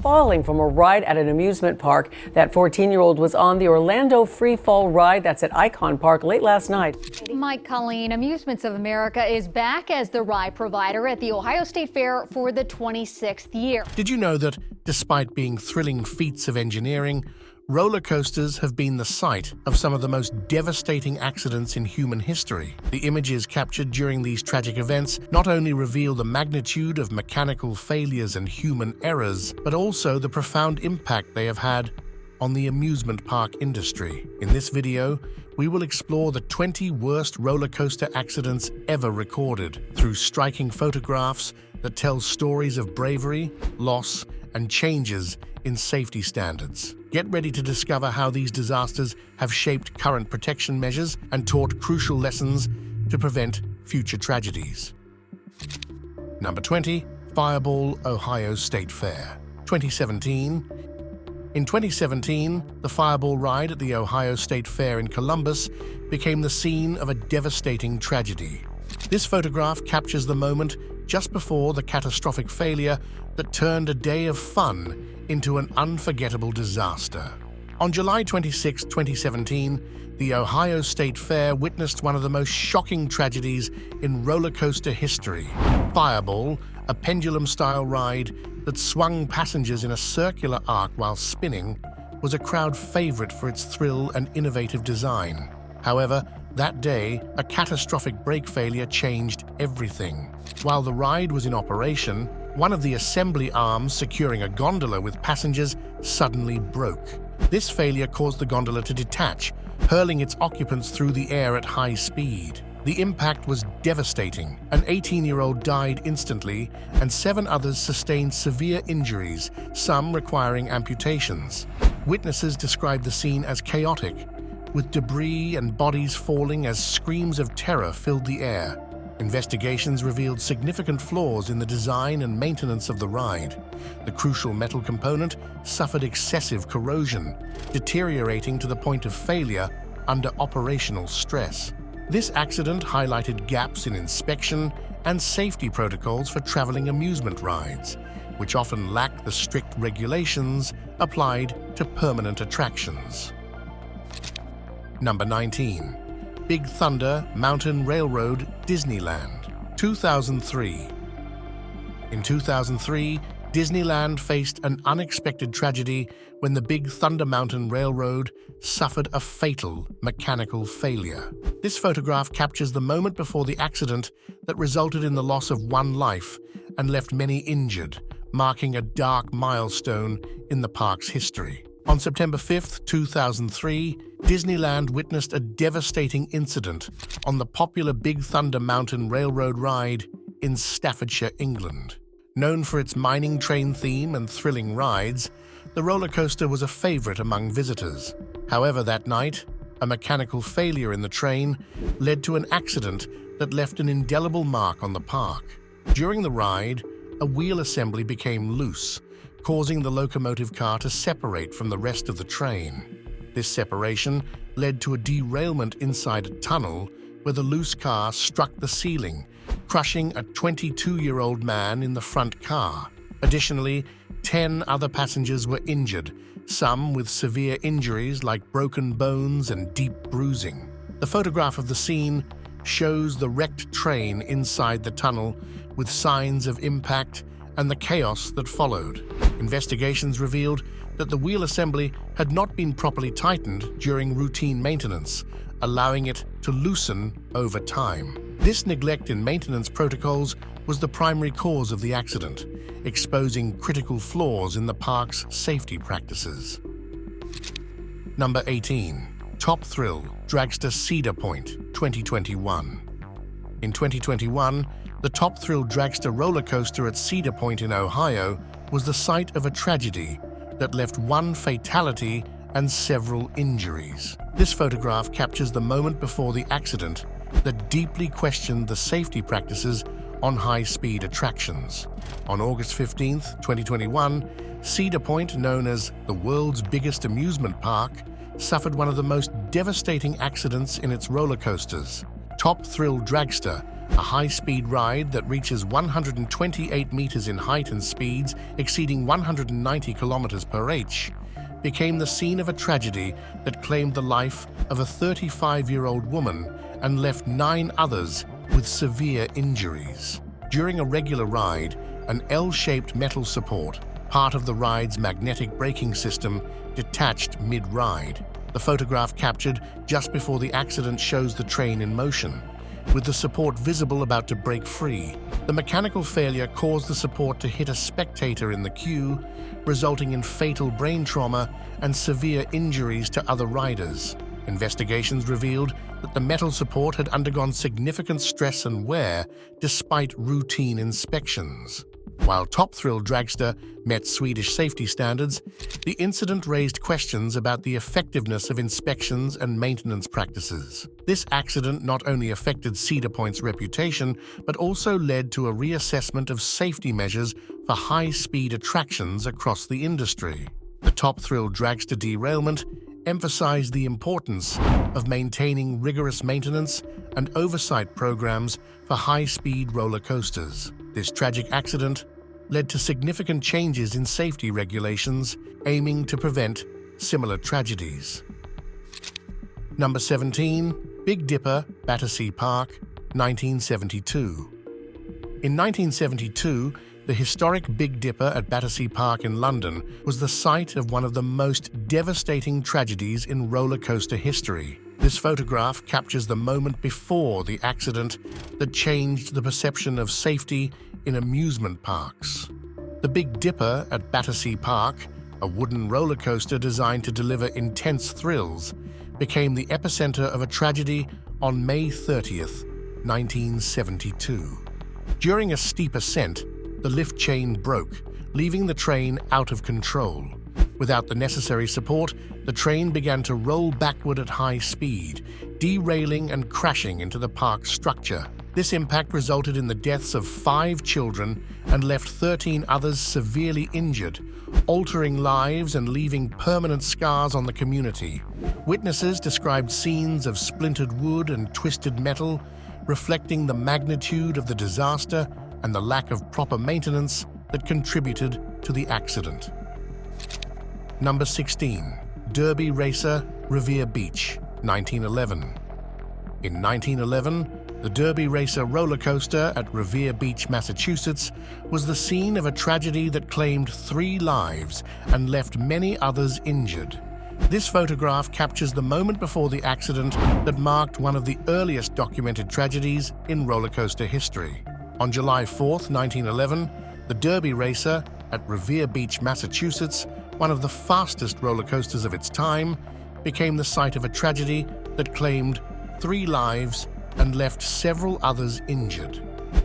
falling from a ride at an amusement park. That 14-year-old was on the Orlando Free Fall ride that's at Icon Park late last night. Mike Colleen, Amusements of America is back as the ride provider at the Ohio State Fair for the 26th year. Did you know that, despite being thrilling feats of engineering, roller coasters have been the site of some of the most devastating accidents in human history? The images captured during these tragic events not only reveal the magnitude of mechanical failures and human errors, but also the profound impact they have had on the amusement park industry. In this video, we will explore the 20 worst roller coaster accidents ever recorded through striking photographs that tell stories of bravery, loss, and changes in safety standards. Get ready to discover how these disasters have shaped current protection measures and taught crucial lessons to prevent future tragedies. Number 20. Fireball, Ohio State Fair. 2017. In 2017, the Fireball ride at the Ohio State Fair in Columbus became the scene of a devastating tragedy. This photograph captures the moment just before the catastrophic failure that turned a day of fun into an unforgettable disaster. On July 26, 2017, the Ohio State Fair witnessed one of the most shocking tragedies in roller coaster history. Fireball, a pendulum-style ride that swung passengers in a circular arc while spinning, was a crowd favorite for its thrill and innovative design. However, that day, a catastrophic brake failure changed everything. While the ride was in operation, one of the assembly arms securing a gondola with passengers suddenly broke. This failure caused the gondola to detach, hurling its occupants through the air at high speed. The impact was devastating. An 18-year-old died instantly, and 7 others sustained severe injuries, some requiring amputations. Witnesses described the scene as chaotic, with debris and bodies falling as screams of terror filled the air. Investigations revealed significant flaws in the design and maintenance of the ride. The crucial metal component suffered excessive corrosion, deteriorating to the point of failure under operational stress. This accident highlighted gaps in inspection and safety protocols for traveling amusement rides, which often lack the strict regulations applied to permanent attractions. Number 19. Big Thunder Mountain Railroad, Disneyland. 2003. In 2003, Disneyland faced an unexpected tragedy when the Big Thunder Mountain Railroad suffered a fatal mechanical failure. This photograph captures the moment before the accident that resulted in the loss of 1 life and left many injured, marking a dark milestone in the park's history. On September 5, 2003, Disneyland witnessed a devastating incident on the popular Big Thunder Mountain Railroad ride in Staffordshire, England. Known for its mining train theme and thrilling rides, the roller coaster was a favorite among visitors. However, that night, a mechanical failure in the train led to an accident that left an indelible mark on the park. During the ride, a wheel assembly became loose, causing the locomotive car to separate from the rest of the train. This separation led to a derailment inside a tunnel where the loose car struck the ceiling, crushing a 22-year-old man in the front car. Additionally, 10 other passengers were injured, some with severe injuries like broken bones and deep bruising. The photograph of the scene shows the wrecked train inside the tunnel with signs of impact and the chaos that followed. Investigations revealed that the wheel assembly had not been properly tightened during routine maintenance, allowing it to loosen over time. This neglect in maintenance protocols was the primary cause of the accident, exposing critical flaws in the park's safety practices. Number 18. Top Thrill Dragster Cedar Point, 2021. In 2021, the Top Thrill Dragster roller coaster at Cedar Point in Ohio was the site of a tragedy that left 1 fatality and several injuries. This photograph captures the moment before the accident that deeply questioned the safety practices on high-speed attractions. On August 15, 2021, Cedar Point, known as the world's biggest amusement park, suffered one of the most devastating accidents in its roller coasters. Top Thrill Dragster, a high-speed ride that reaches 128 meters in height and speeds exceeding 190 kilometers per h, became the scene of a tragedy that claimed the life of a 35-year-old woman and left 9 others with severe injuries. During a regular ride, an L-shaped metal support, part of the ride's magnetic braking system, detached mid-ride. The photograph captured just before the accident shows the train in motion, with the support visible about to break free. The mechanical failure caused the support to hit a spectator in the queue, resulting in fatal brain trauma and severe injuries to other riders. Investigations revealed that the metal support had undergone significant stress and wear despite routine inspections. While Top Thrill Dragster met Swedish safety standards, the incident raised questions about the effectiveness of inspections and maintenance practices. This accident not only affected Cedar Point's reputation, but also led to a reassessment of safety measures for high-speed attractions across the industry. The Top Thrill Dragster derailment emphasized the importance of maintaining rigorous maintenance and oversight programs for high-speed roller coasters. This tragic accident led to significant changes in safety regulations aiming to prevent similar tragedies. Number 17. Big Dipper, Battersea Park, 1972. In 1972, the historic Big Dipper at Battersea Park in London was the site of one of the most devastating tragedies in roller coaster history. This photograph captures the moment before the accident that changed the perception of safety in amusement parks. The Big Dipper at Battersea Park, a wooden roller coaster designed to deliver intense thrills, became the epicenter of a tragedy on May 30th, 1972. During a steep ascent, the lift chain broke, leaving the train out of control. Without the necessary support, the train began to roll backward at high speed, derailing and crashing into the park's structure. This impact resulted in the deaths of 5 children and left 13 others severely injured, altering lives and leaving permanent scars on the community. Witnesses described scenes of splintered wood and twisted metal, reflecting the magnitude of the disaster and the lack of proper maintenance that contributed to the accident. Number 16. Derby Racer, Revere Beach, 1911. In 1911, the Derby Racer roller coaster at Revere Beach, Massachusetts, was the scene of a tragedy that claimed 3 lives and left many others injured. This photograph captures the moment before the accident that marked one of the earliest documented tragedies in roller coaster history. On July 4th, 1911, the Derby Racer at Revere Beach, Massachusetts, one of the fastest roller coasters of its time, became the site of a tragedy that claimed 3 lives and left several others injured.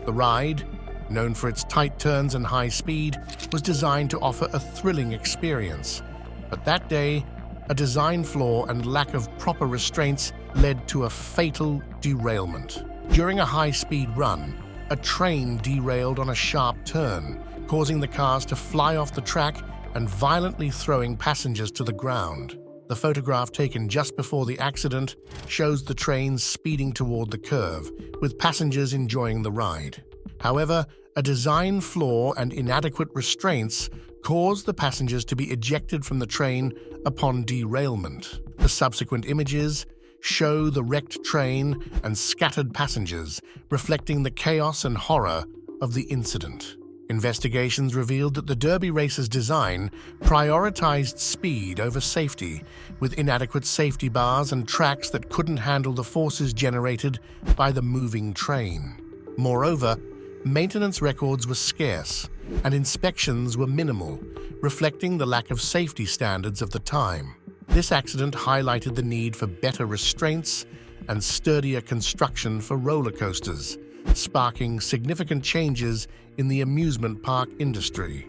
The ride, known for its tight turns and high speed, was designed to offer a thrilling experience. But that day, a design flaw and lack of proper restraints led to a fatal derailment. During a high-speed run, a train derailed on a sharp turn, causing the cars to fly off the track and violently throwing passengers to the ground. The photograph taken just before the accident shows the train speeding toward the curve, with passengers enjoying the ride. However, a design flaw and inadequate restraints caused the passengers to be ejected from the train upon derailment. The subsequent images show the wrecked train and scattered passengers, reflecting the chaos and horror of the incident. Investigations revealed that the Derby Racer's design prioritized speed over safety, with inadequate safety bars and tracks that couldn't handle the forces generated by the moving train. Moreover, maintenance records were scarce, and inspections were minimal, reflecting the lack of safety standards of the time. This accident highlighted the need for better restraints and sturdier construction for roller coasters, sparking significant changes in the amusement park industry.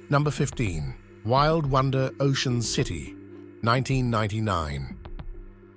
Number 15. Wild Wonder Ocean City, 1999.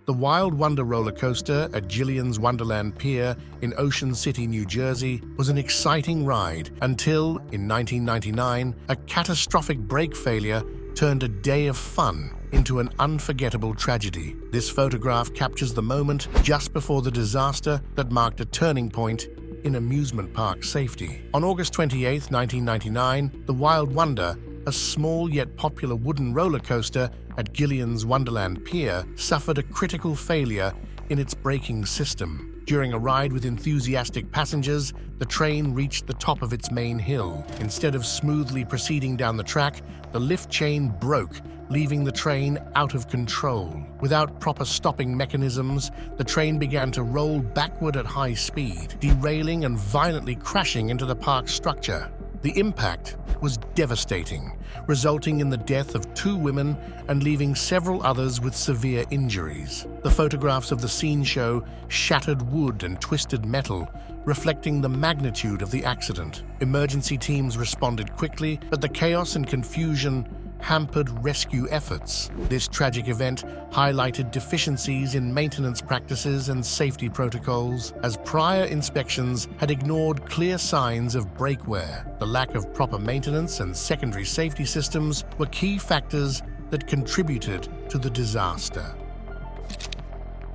The Wild Wonder roller coaster at Gillian's Wonderland Pier in Ocean City, New Jersey, was an exciting ride until, in 1999, a catastrophic brake failure turned a day of fun into an unforgettable tragedy. This photograph captures the moment just before the disaster that marked a turning point in amusement park safety. On August 28, 1999, the Wild Wonder, a small yet popular wooden roller coaster at Gillian's Wonderland Pier, suffered a critical failure in its braking system. During a ride with enthusiastic passengers, the train reached the top of its main hill. Instead of smoothly proceeding down the track, the lift chain broke, leaving the train out of control. Without proper stopping mechanisms, the train began to roll backward at high speed, derailing and violently crashing into the park's structure. The impact was devastating, resulting in the death of 2 women and leaving several others with severe injuries. The photographs of the scene show shattered wood and twisted metal, reflecting the magnitude of the accident. Emergency teams responded quickly, but the chaos and confusion hampered rescue efforts. This tragic event highlighted deficiencies in maintenance practices and safety protocols, as prior inspections had ignored clear signs of brake wear. The lack of proper maintenance and secondary safety systems were key factors that contributed to the disaster.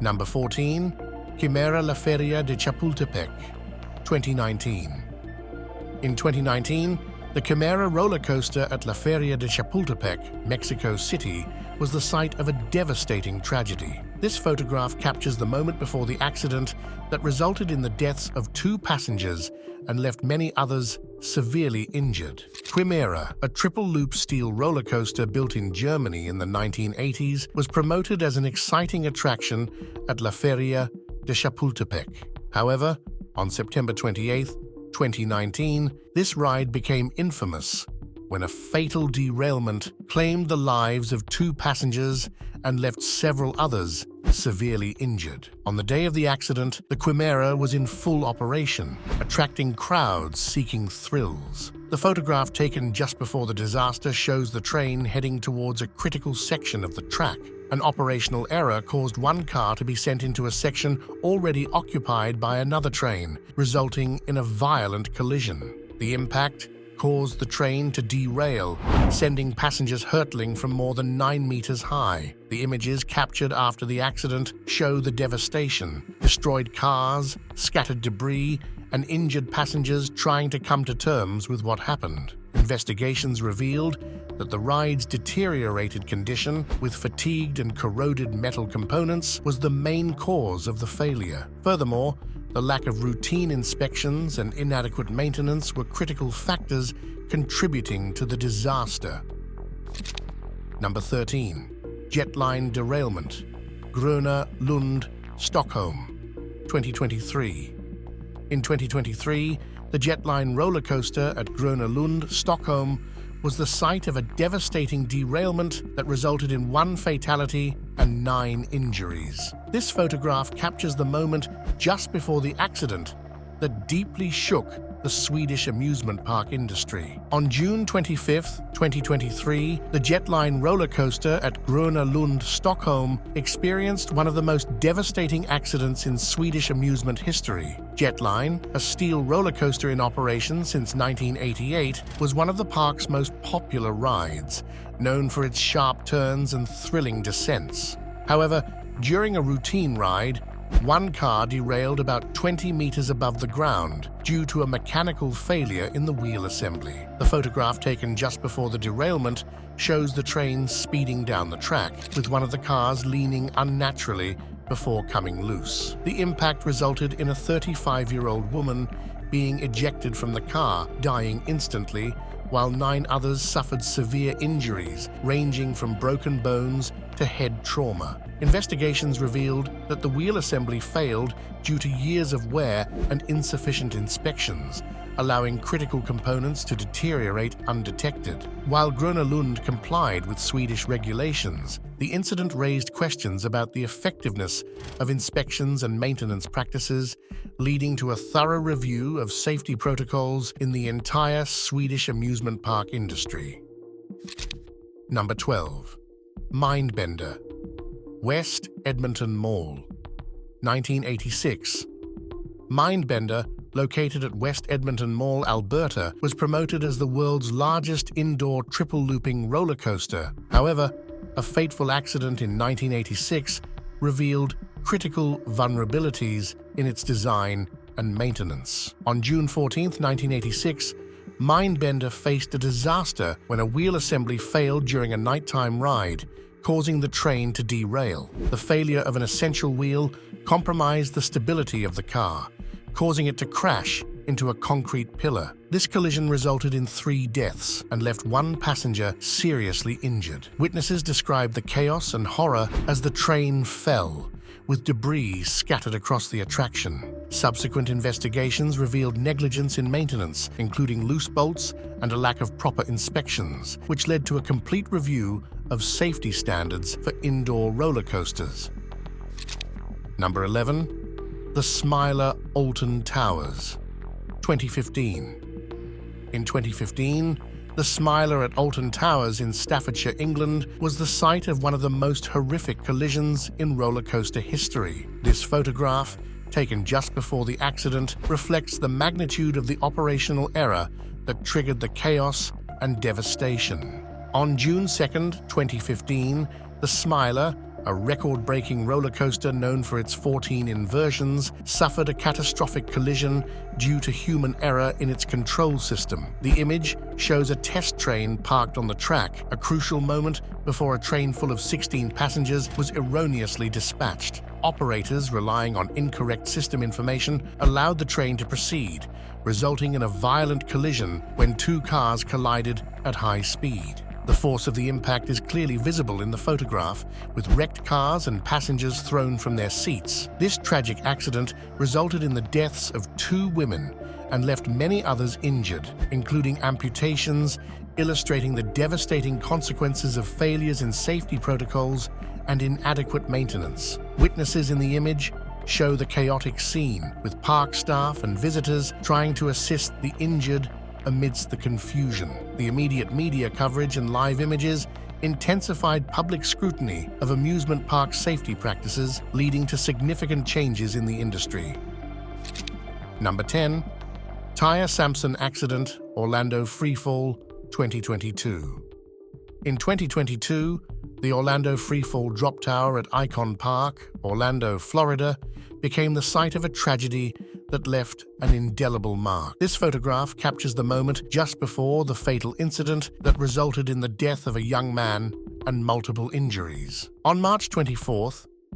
Number 14. Quimera La Feria de Chapultepec, 2019. In 2019, the Quimera roller coaster at La Feria de Chapultepec, Mexico City, was the site of a devastating tragedy. This photograph captures the moment before the accident that resulted in the deaths of 2 passengers and left many others severely injured. Quimera, a triple-loop steel roller coaster built in Germany in the 1980s, was promoted as an exciting attraction at La Feria de Chapultepec. However, on September 28, 2019, this ride became infamous when a fatal derailment claimed the lives of 2 passengers and left several others severely injured. On the day of the accident, the Quimera was in full operation, attracting crowds seeking thrills. The photograph taken just before the disaster shows the train heading towards a critical section of the track. An operational error caused one car to be sent into a section already occupied by another train, resulting in a violent collision. The impact caused the train to derail, sending passengers hurtling from more than 9 meters high. The images captured after the accident show the devastation: destroyed cars, scattered debris, and injured passengers trying to come to terms with what happened. Investigations revealed that the ride's deteriorated condition, with fatigued and corroded metal components, was the main cause of the failure. Furthermore, the lack of routine inspections and inadequate maintenance were critical factors contributing to the disaster. Number 13. Jetline derailment, Gröna Lund, Stockholm, 2023. In 2023, the jetline roller coaster at Gröna Lund, Stockholm, was the site of a devastating derailment that resulted in 1 fatality and 9 injuries. This photograph captures the moment just before the accident that deeply shook the Swedish amusement park industry. On June 25, 2023, the jetline roller coaster at Gröna Lund, Stockholm, experienced one of the most devastating accidents in Swedish amusement history. Jetline, a steel roller coaster in operation since 1988, was one of the park's most popular rides, known for its sharp turns and thrilling descents. However, during a routine ride, 1 car derailed about 20 meters above the ground due to a mechanical failure in the wheel assembly. The photograph taken just before the derailment shows the train speeding down the track, with one of the cars leaning unnaturally before coming loose. The impact resulted in a 35-year-old woman being ejected from the car, dying instantly, while 9 others suffered severe injuries, ranging from broken bones to head trauma. Investigations revealed that the wheel assembly failed due to years of wear and insufficient inspections, allowing critical components to deteriorate undetected. While Gröna Lund complied with Swedish regulations, the incident raised questions about the effectiveness of inspections and maintenance practices, leading to a thorough review of safety protocols in the entire Swedish amusement park industry. Number 12. Mindbender, West Edmonton Mall, 1986. Mindbender located at West Edmonton Mall, Alberta, was promoted as the world's largest indoor triple-looping roller coaster. However, a fateful accident in 1986 revealed critical vulnerabilities in its design and maintenance. On June 14, 1986, Mindbender faced a disaster when a wheel assembly failed during a nighttime ride, causing the train to derail. The failure of an essential wheel compromised the stability of the car, causing it to crash into a concrete pillar. This collision resulted in 3 deaths and left 1 passenger seriously injured. Witnesses described the chaos and horror as the train fell, with debris scattered across the attraction. Subsequent investigations revealed negligence in maintenance, including loose bolts and a lack of proper inspections, which led to a complete review of safety standards for indoor roller coasters. Number 11. The Smiler Alton Towers, 2015. In 2015, the Smiler at Alton Towers in Staffordshire, England, was the site of one of the most horrific collisions in roller coaster history. This photograph, taken just before the accident, reflects the magnitude of the operational error that triggered the chaos and devastation. On June 2, 2015, the Smiler, a record-breaking roller coaster known for its 14 inversions, suffered a catastrophic collision due to human error in its control system. The image shows a test train parked on the track, a crucial moment before a train full of 16 passengers was erroneously dispatched. Operators, relying on incorrect system information, allowed the train to proceed, resulting in a violent collision when 2 cars collided at high speed. The force of the impact is clearly visible in the photograph, with wrecked cars and passengers thrown from their seats. This tragic accident resulted in the deaths of 2 women and left many others injured, including amputations, illustrating the devastating consequences of failures in safety protocols and inadequate maintenance. Witnesses in the image show the chaotic scene, with park staff and visitors trying to assist the injured amidst the confusion. The immediate media coverage and live images intensified public scrutiny of amusement park safety practices, leading to significant changes in the industry. Number 10. Tyre Sampson Accident, Orlando Freefall, 2022. In 2022, the Orlando Freefall Drop Tower at Icon Park, Orlando, Florida, became the site of a tragedy that left an indelible mark. This photograph captures the moment just before the fatal incident that resulted in the death of a young man and multiple injuries. On March 24,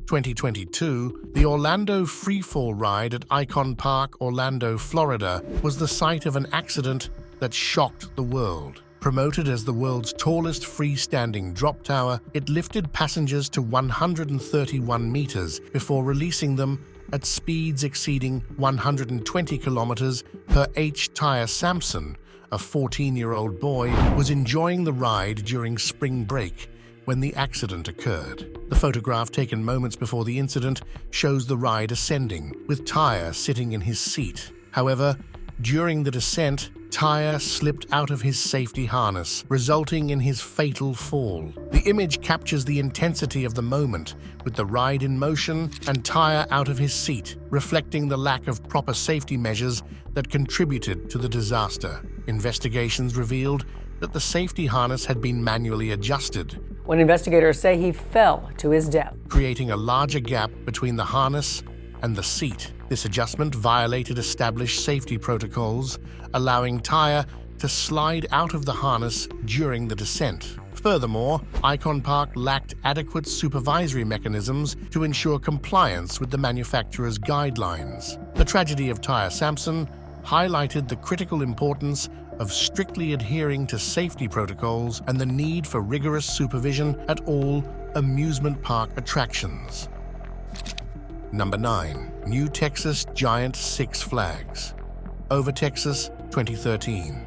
2022, the Orlando Freefall ride at Icon Park, Orlando, Florida, was the site of an accident that shocked the world. Promoted as the world's tallest freestanding drop tower, it lifted passengers to 131 meters before releasing them at speeds exceeding 120 kilometers per h. Tyre Sampson, a 14-year-old boy, was enjoying the ride during spring break when the accident occurred. The photograph taken moments before the incident shows the ride ascending, with Tyre sitting in his seat. However, during the descent, Tyre slipped out of his safety harness, resulting in his fatal fall. The image captures the intensity of the moment, with the ride in motion and Tyre out of his seat, reflecting the lack of proper safety measures that contributed to the disaster. Investigations revealed that the safety harness had been manually adjusted, when investigators say he fell to his death, creating a larger gap between the harness and the seat. This adjustment violated established safety protocols, allowing Tyre to slide out of the harness during the descent. Furthermore, Icon Park lacked adequate supervisory mechanisms to ensure compliance with the manufacturer's guidelines. The tragedy of Tyre Sampson highlighted the critical importance of strictly adhering to safety protocols and the need for rigorous supervision at all amusement park attractions. Number 9. New Texas Giant Six Flags, Over Texas, 2013.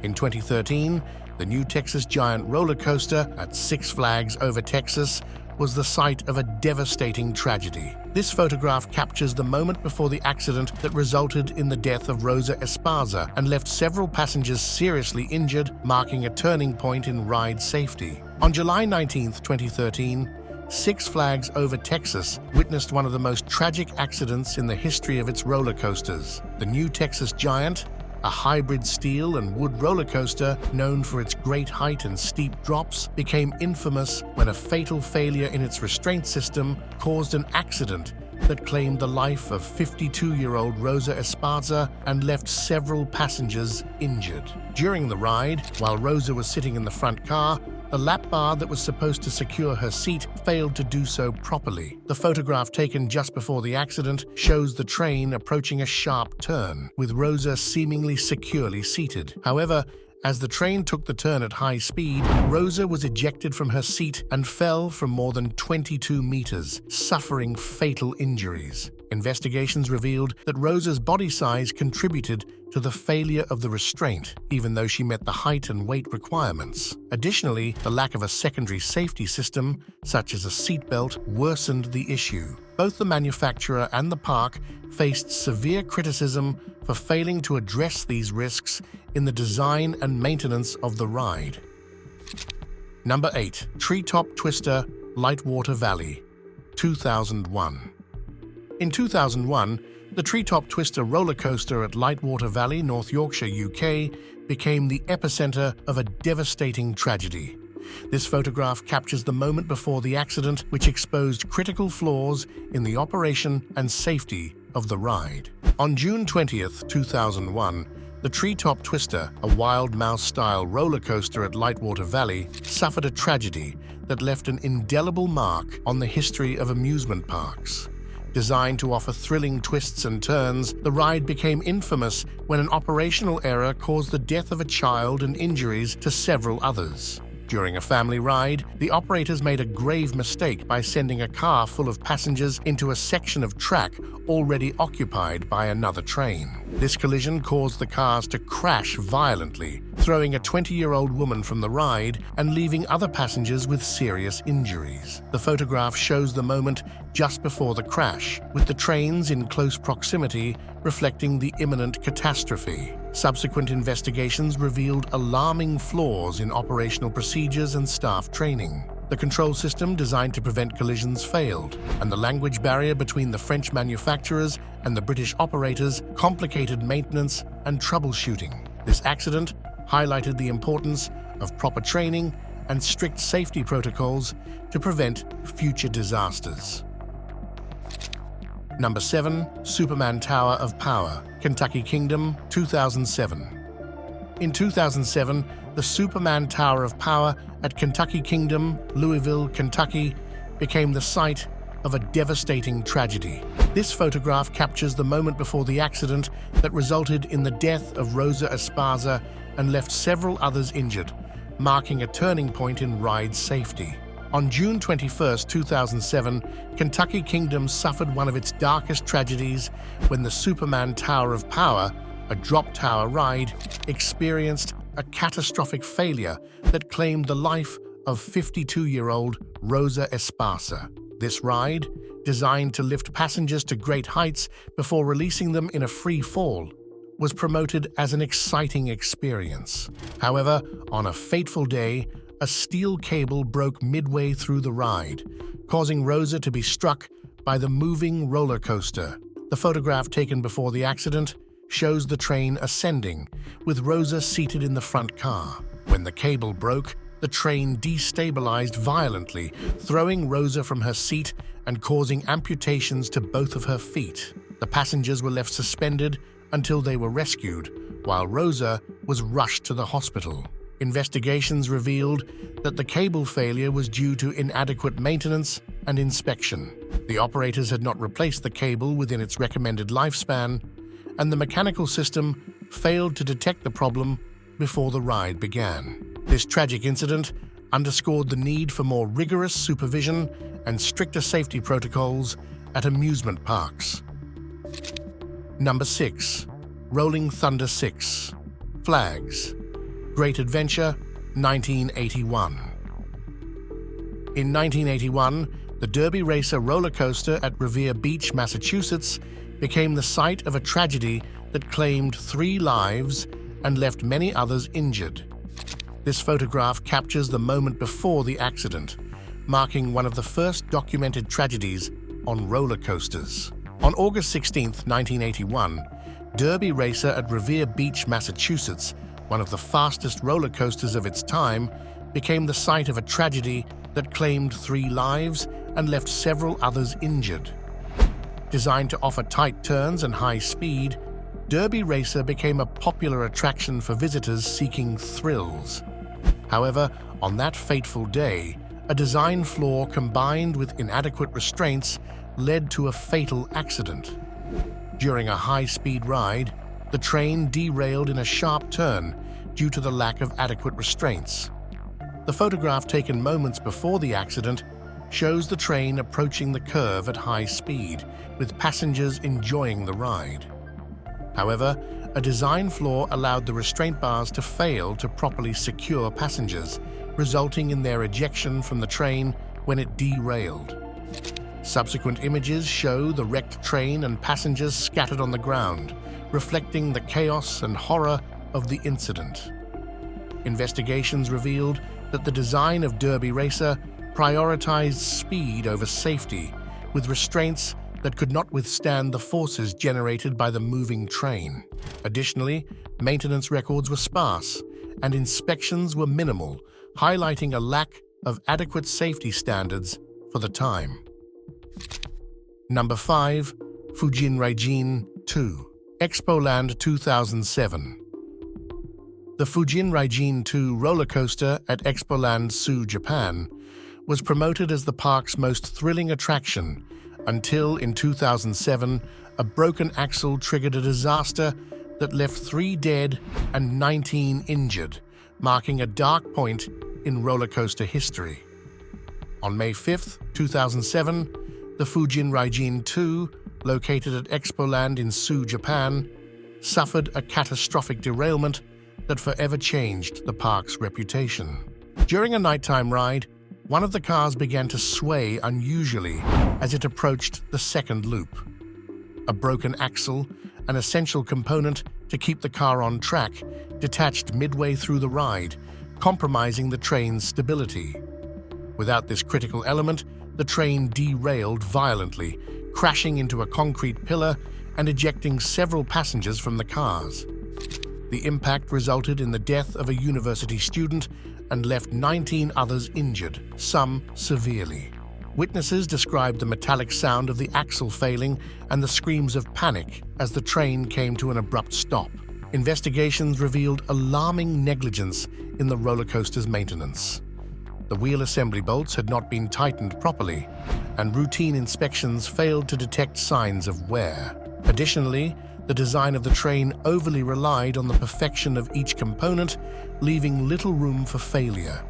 In 2013, the New Texas Giant roller coaster at Six Flags Over Texas was the site of a devastating tragedy. This photograph captures the moment before the accident that resulted in the death of Rosa Esparza and left several passengers seriously injured, marking a turning point in ride safety. On July 19, 2013, Six Flags Over Texas witnessed one of the most tragic accidents in the history of its roller coasters. The new Texas Giant, a hybrid steel and wood roller coaster known for its great height and steep drops, became infamous when a fatal failure in its restraint system caused an accident that claimed the life of 52-year-old Rosa Esparza and left several passengers injured. During the ride, while Rosa was sitting in the front car, the lap bar that was supposed to secure her seat failed to do so properly. The photograph taken just before the accident shows the train approaching a sharp turn, with Rosa seemingly securely seated. However, as the train took the turn at high speed, Rosa was ejected from her seat and fell from more than 22 meters, suffering fatal injuries. Investigations revealed that Rosa's body size contributed to the failure of the restraint, even though she met the height and weight requirements. Additionally, the lack of a secondary safety system, such as a seatbelt, worsened the issue. Both the manufacturer and the park faced severe criticism for failing to address these risks in the design and maintenance of the ride. Number 8. Treetop Twister, Lightwater Valley, 2001. In 2001, the Treetop Twister roller coaster at Lightwater Valley, North Yorkshire, UK, became the epicenter of a devastating tragedy. This photograph captures the moment before the accident, which exposed critical flaws in the operation and safety of the ride. On June 20th, 2001, the Treetop Twister, a wild mouse-style roller coaster at Lightwater Valley, suffered a tragedy that left an indelible mark on the history of amusement parks. Designed to offer thrilling twists and turns, the ride became infamous when an operational error caused the death of a child and injuries to several others. During a family ride, the operators made a grave mistake by sending a car full of passengers into a section of track already occupied by another train. This collision caused the cars to crash violently, throwing a 20-year-old woman from the ride and leaving other passengers with serious injuries. The photograph shows the moment just before the crash, with the trains in close proximity reflecting the imminent catastrophe. Subsequent investigations revealed alarming flaws in operational procedures and staff training. The control system designed to prevent collisions failed, and the language barrier between the French manufacturers and the British operators complicated maintenance and troubleshooting. This accident highlighted the importance of proper training and strict safety protocols to prevent future disasters. Number 7. Superman Tower of Power, Kentucky Kingdom, 2007. In 2007, the Superman Tower of Power at Kentucky Kingdom, Louisville, Kentucky, became the site of a devastating tragedy. This photograph captures the moment before the accident that resulted in the death of Rosa Esparza and left several others injured, marking a turning point in ride safety. On June 21, 2007, Kentucky Kingdom suffered one of its darkest tragedies when the Superman Tower of Power, a drop tower ride, experienced a catastrophic failure that claimed the life of 52-year-old Rosa Esparza. This ride, designed to lift passengers to great heights before releasing them in a free fall, was promoted as an exciting experience. However, on a fateful day, a steel cable broke midway through the ride, causing Rosa to be struck by the moving roller coaster. The photograph taken before the accident shows the train ascending, with Rosa seated in the front car. When the cable broke, the train destabilized violently, throwing Rosa from her seat and causing amputations to both of her feet. The passengers were left suspended until they were rescued, while Rosa was rushed to the hospital. Investigations revealed that the cable failure was due to inadequate maintenance and inspection. The operators had not replaced the cable within its recommended lifespan, and the mechanical system failed to detect the problem before the ride began. This tragic incident underscored the need for more rigorous supervision and stricter safety protocols at amusement parks. Number 6. Rolling Thunder 6. Flags. Great Adventure, 1981. In 1981, the Derby Racer roller coaster at Revere Beach, Massachusetts, became the site of a tragedy that claimed 3 lives and left many others injured. This photograph captures the moment before the accident, marking one of the first documented tragedies on roller coasters. On August 16, 1981, Derby Racer at Revere Beach, Massachusetts, one of the fastest roller coasters of its time, became the site of a tragedy that claimed 3 lives and left several others injured. Designed to offer tight turns and high speed, Derby Racer became a popular attraction for visitors seeking thrills. However, on that fateful day, a design flaw combined with inadequate restraints led to a fatal accident. During a high-speed ride, the train derailed in a sharp turn due to the lack of adequate restraints. The photograph taken moments before the accident shows the train approaching the curve at high speed, with passengers enjoying the ride. However, a design flaw allowed the restraint bars to fail to properly secure passengers, resulting in their ejection from the train when it derailed. Subsequent images show the wrecked train and passengers scattered on the ground, reflecting the chaos and horror of the incident. Investigations revealed that the design of Derby Racer prioritized speed over safety, with restraints that could not withstand the forces generated by the moving train. Additionally, maintenance records were sparse, and inspections were minimal, highlighting a lack of adequate safety standards for the time. Number 5. Fujin-Raijin 2. Expoland 2007. The Fujin-Raijin 2 roller coaster at Expoland Sioux, Japan, was promoted as the park's most thrilling attraction until, in 2007, a broken axle triggered a disaster that left 3 dead and 19 injured, marking a dark point in roller coaster history. On May 5, 2007, the Fujin-Raijin 2, located at Expoland in Sioux, Japan, suffered a catastrophic derailment that forever changed the park's reputation. During a nighttime ride, one of the cars began to sway unusually as it approached the second loop. A broken axle, an essential component to keep the car on track, detached midway through the ride, compromising the train's stability. Without this critical element, the train derailed violently, crashing into a concrete pillar and ejecting several passengers from the cars. The impact resulted in the death of a university student and left 19 others injured, some severely. Witnesses described the metallic sound of the axle failing and the screams of panic as the train came to an abrupt stop. Investigations revealed alarming negligence in the roller coaster's maintenance. The wheel assembly bolts had not been tightened properly, and routine inspections failed to detect signs of wear. Additionally, the design of the train overly relied on the perfection of each component, leaving little room for failure.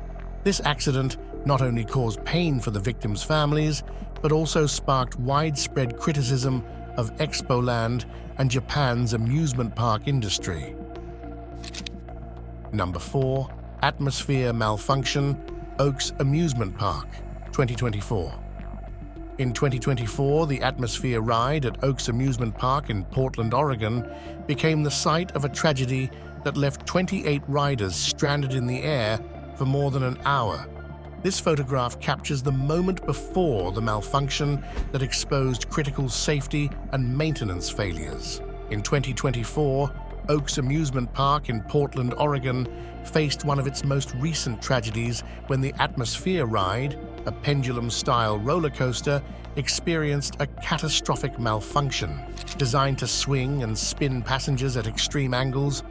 This accident not only caused pain for the victims' families, but also sparked widespread criticism of Expoland and Japan's amusement park industry. Number 4. Atmosphere malfunction, Oaks Amusement Park, 2024. In 2024, the Atmosphere ride at Oaks Amusement Park in Portland, Oregon, became the site of a tragedy that left 28 riders stranded in the air for more than an hour. This photograph captures the moment before the malfunction that exposed critical safety and maintenance failures. In 2024, Oaks Amusement Park in Portland, Oregon, faced one of its most recent tragedies when the Atmosphere ride, a pendulum-style roller coaster, experienced a catastrophic malfunction. Designed to swing and spin passengers at extreme angles,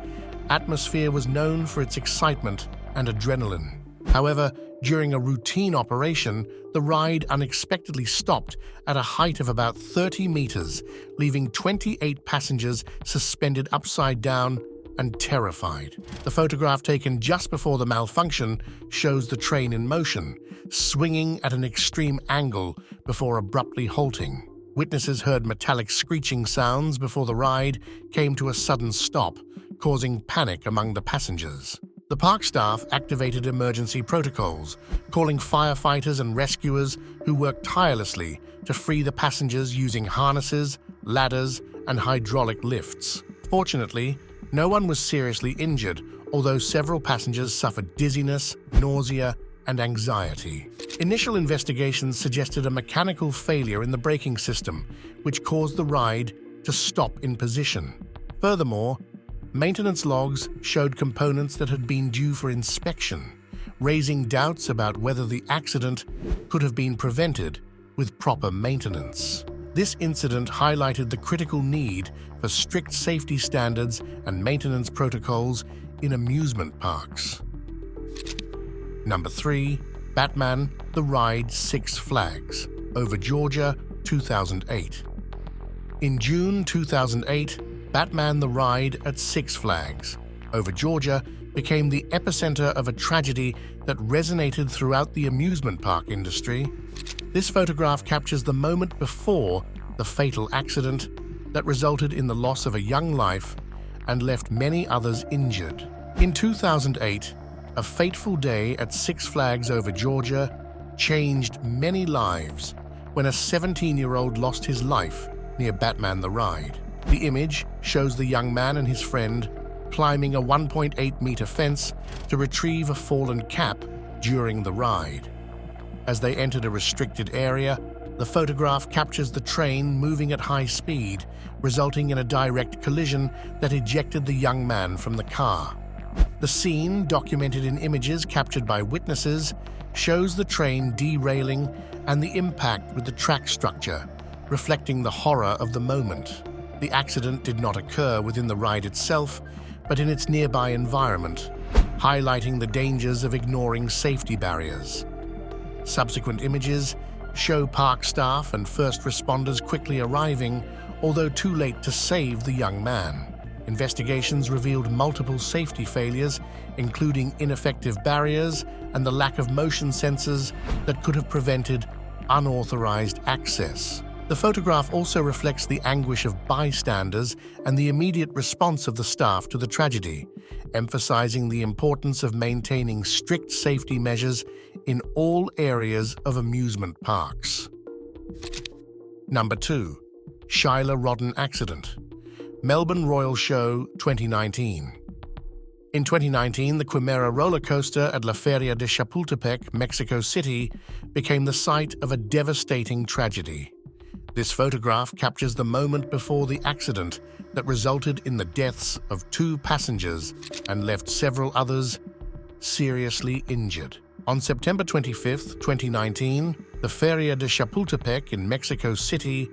Atmosphere was known for its excitement and adrenaline. However, during a routine operation, the ride unexpectedly stopped at a height of about 30 meters, leaving 28 passengers suspended upside down and terrified. The photograph taken just before the malfunction shows the train in motion, swinging at an extreme angle before abruptly halting. Witnesses heard metallic screeching sounds before the ride came to a sudden stop, causing panic among the passengers. The park staff activated emergency protocols, calling firefighters and rescuers who worked tirelessly to free the passengers using harnesses, ladders, and hydraulic lifts. Fortunately, no one was seriously injured, although several passengers suffered dizziness, nausea, and anxiety. Initial investigations suggested a mechanical failure in the braking system, which caused the ride to stop in position. Furthermore, maintenance logs showed components that had been due for inspection, raising doubts about whether the accident could have been prevented with proper maintenance. This incident highlighted the critical need for strict safety standards and maintenance protocols in amusement parks. Number 3. Batman: The Ride, Six Flags, over Georgia, 2008. In June 2008, Batman: The Ride at Six Flags, over Georgia, became the epicenter of a tragedy that resonated throughout the amusement park industry. This photograph captures the moment before the fatal accident that resulted in the loss of a young life and left many others injured. In 2008, a fateful day at Six Flags over Georgia changed many lives when a 17-year-old lost his life near Batman: The Ride. The image shows the young man and his friend climbing a 1.8-meter fence to retrieve a fallen cap during the ride. As they entered a restricted area, the photograph captures the train moving at high speed, resulting in a direct collision that ejected the young man from the car. The scene, documented in images captured by witnesses, shows the train derailing and the impact with the track structure, reflecting the horror of the moment. The accident did not occur within the ride itself, but in its nearby environment, highlighting the dangers of ignoring safety barriers. Subsequent images show park staff and first responders quickly arriving, although too late to save the young man. Investigations revealed multiple safety failures, including ineffective barriers and the lack of motion sensors that could have prevented unauthorized access. The photograph also reflects the anguish of bystanders and the immediate response of the staff to the tragedy, emphasizing the importance of maintaining strict safety measures in all areas of amusement parks. Number 2. Shyla Rodden Accident, Melbourne Royal Show 2019. In 2019, the Quimera roller coaster at La Feria de Chapultepec, Mexico City, became the site of a devastating tragedy. This photograph captures the moment before the accident that resulted in the deaths of 2 passengers and left several others seriously injured. On September 25, 2019, the Feria de Chapultepec in Mexico City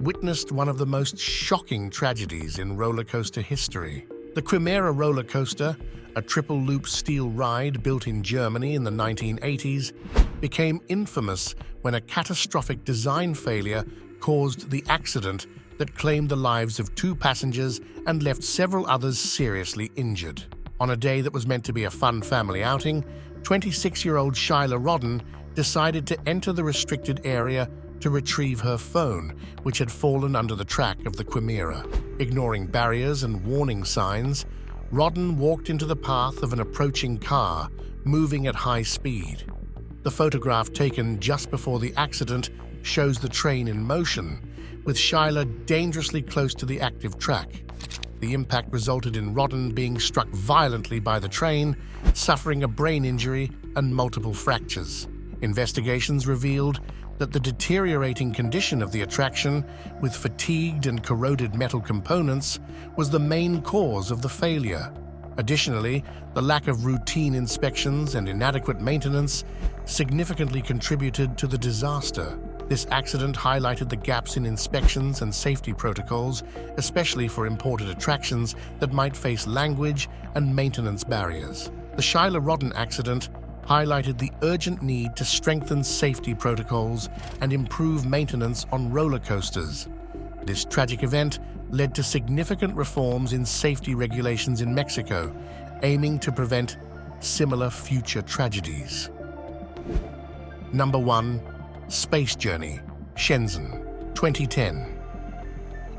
witnessed one of the most shocking tragedies in roller coaster history. The Quimera roller coaster, a triple-loop steel ride built in Germany in the 1980s, became infamous when a catastrophic design failure caused the accident that claimed the lives of 2 passengers and left several others seriously injured. On a day that was meant to be a fun family outing, 26-year-old Shyla Rodden decided to enter the restricted area to retrieve her phone, which had fallen under the track of the Quimera. Ignoring barriers and warning signs, Rodden walked into the path of an approaching car, moving at high speed. The photograph taken just before the accident shows the train in motion, with Shyla dangerously close to the active track. The impact resulted in Rodden being struck violently by the train, suffering a brain injury and multiple fractures. Investigations revealed that the deteriorating condition of the attraction, with fatigued and corroded metal components, was the main cause of the failure. Additionally, the lack of routine inspections and inadequate maintenance significantly contributed to the disaster. This accident highlighted the gaps in inspections and safety protocols, especially for imported attractions that might face language and maintenance barriers. The Shyla Rodden accident highlighted the urgent need to strengthen safety protocols and improve maintenance on roller coasters. This tragic event led to significant reforms in safety regulations in Mexico, aiming to prevent similar future tragedies. Number 1. Space Journey, Shenzhen, 2010.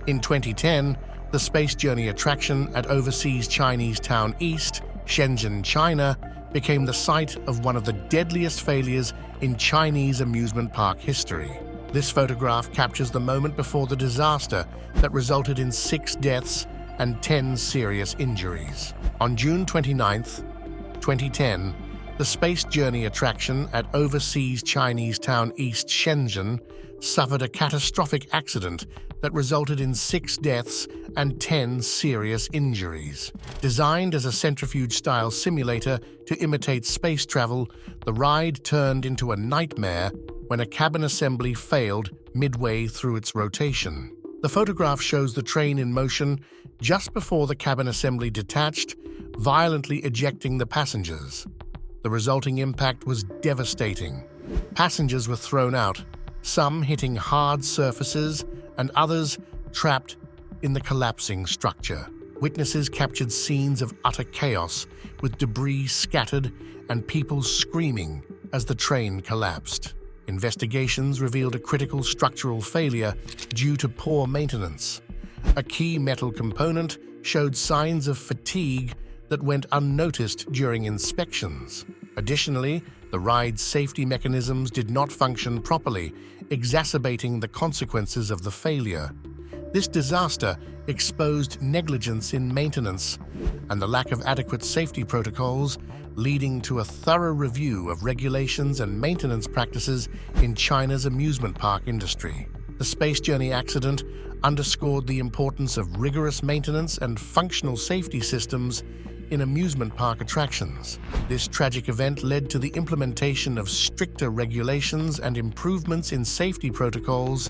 In 2010, the Space Journey attraction at overseas Chinese town East, Shenzhen, China, became the site of one of the deadliest failures in Chinese amusement park history. This photograph captures the moment before the disaster that resulted in 6 deaths and 10 serious injuries. On June 29, 2010, The Space Journey attraction at overseas Chinese town East Shenzhen suffered a catastrophic accident that resulted in 6 deaths and 10 serious injuries. Designed as a centrifuge-style simulator to imitate space travel, the ride turned into a nightmare when a cabin assembly failed midway through its rotation. The photograph shows the train in motion just before the cabin assembly detached, violently ejecting the passengers. The resulting impact was devastating. Passengers were thrown out, some hitting hard surfaces and others trapped in the collapsing structure. Witnesses captured scenes of utter chaos, with debris scattered and people screaming as the train collapsed. Investigations revealed a critical structural failure due to poor maintenance. A key metal component showed signs of fatigue that went unnoticed during inspections. Additionally, the ride's safety mechanisms did not function properly, exacerbating the consequences of the failure. This disaster exposed negligence in maintenance and the lack of adequate safety protocols, leading to a thorough review of regulations and maintenance practices in China's amusement park industry. The Space Journey accident underscored the importance of rigorous maintenance and functional safety systems in amusement park attractions. This tragic event led to the implementation of stricter regulations and improvements in safety protocols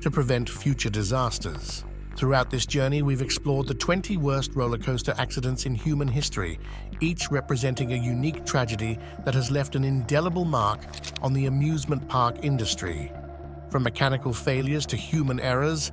to prevent future disasters. Throughout this journey, we've explored the 20 worst roller coaster accidents in human history, each representing a unique tragedy that has left an indelible mark on the amusement park industry. From mechanical failures to human errors,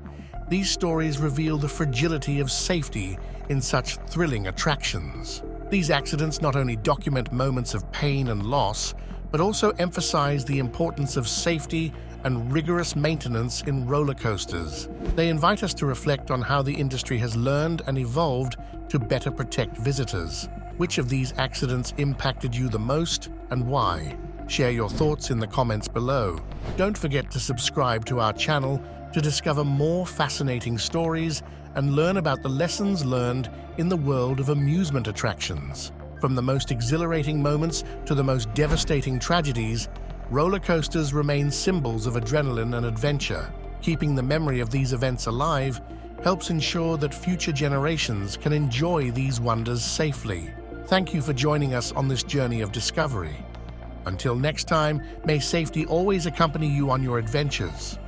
these stories reveal the fragility of safety in such thrilling attractions. These accidents not only document moments of pain and loss, but also emphasize the importance of safety and rigorous maintenance in roller coasters. They invite us to reflect on how the industry has learned and evolved to better protect visitors. Which of these accidents impacted you the most and why? Share your thoughts in the comments below. Don't forget to subscribe to our channel to discover more fascinating stories and learn about the lessons learned in the world of amusement attractions. From the most exhilarating moments to the most devastating tragedies, roller coasters remain symbols of adrenaline and adventure. Keeping the memory of these events alive helps ensure that future generations can enjoy these wonders safely. Thank you for joining us on this journey of discovery. Until next time, may safety always accompany you on your adventures.